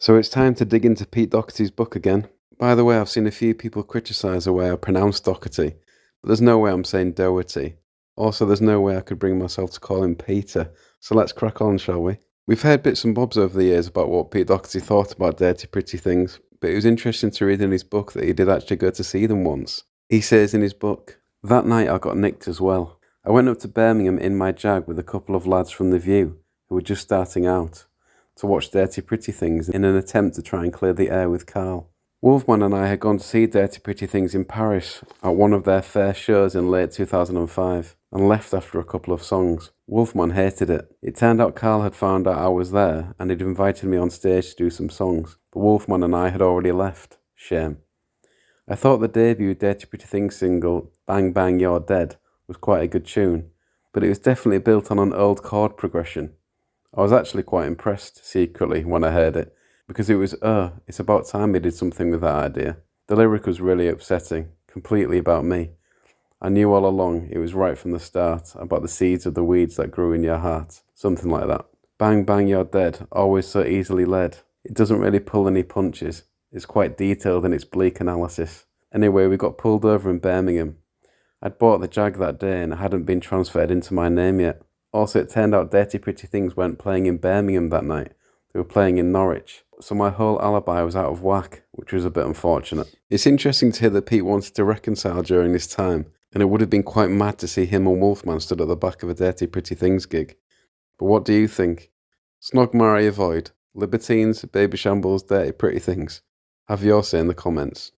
So it's time to dig into Pete Doherty's book again. By the way, I've seen a few people criticise the way I pronounce Doherty, but there's no way I'm saying Doherty. Also, there's no way I could bring myself to call him Peter. So let's crack on, shall we? We've heard bits and bobs over the years about what Pete Doherty thought about Dirty Pretty Things, but it was interesting to read in his book that he did actually go to see them once. He says in his book, "That night I got nicked as well. I went up to Birmingham in my Jag with a couple of lads from The View, who were just starting out, to watch Dirty Pretty Things in an attempt to try and clear the air with Carl. Wolfman and I had gone to see Dirty Pretty Things in Paris at one of their fair shows in late 2005 and left after a couple of songs. Wolfman hated it. It turned out Carl had found out I was there and he'd invited me on stage to do some songs, but Wolfman and I had already left. Shame. I thought the debut Dirty Pretty Things single, Bang Bang You're Dead, was quite a good tune, but it was definitely built on an old chord progression. I was actually quite impressed, secretly, when I heard it, because it was, it's about time they did something with that idea. The lyric was really upsetting, completely about me. I knew all along, it was right from the start, about the seeds of the weeds that grew in your heart, something like that. Bang bang you're dead, always so easily led. It doesn't really pull any punches, it's quite detailed in its bleak analysis. Anyway, we got pulled over in Birmingham. I'd bought the Jag that day and it hadn't been transferred into my name yet. Also, it turned out Dirty Pretty Things weren't playing in Birmingham that night. They were playing in Norwich. So my whole alibi was out of whack, which was a bit unfortunate. It's interesting to hear that Pete wanted to reconcile during this time, and it would have been quite mad to see him and Wolfman stood at the back of a Dirty Pretty Things gig. But what do you think? Snog, marry, avoid. Libertines, baby shambles, dirty pretty things. Have your say in the comments.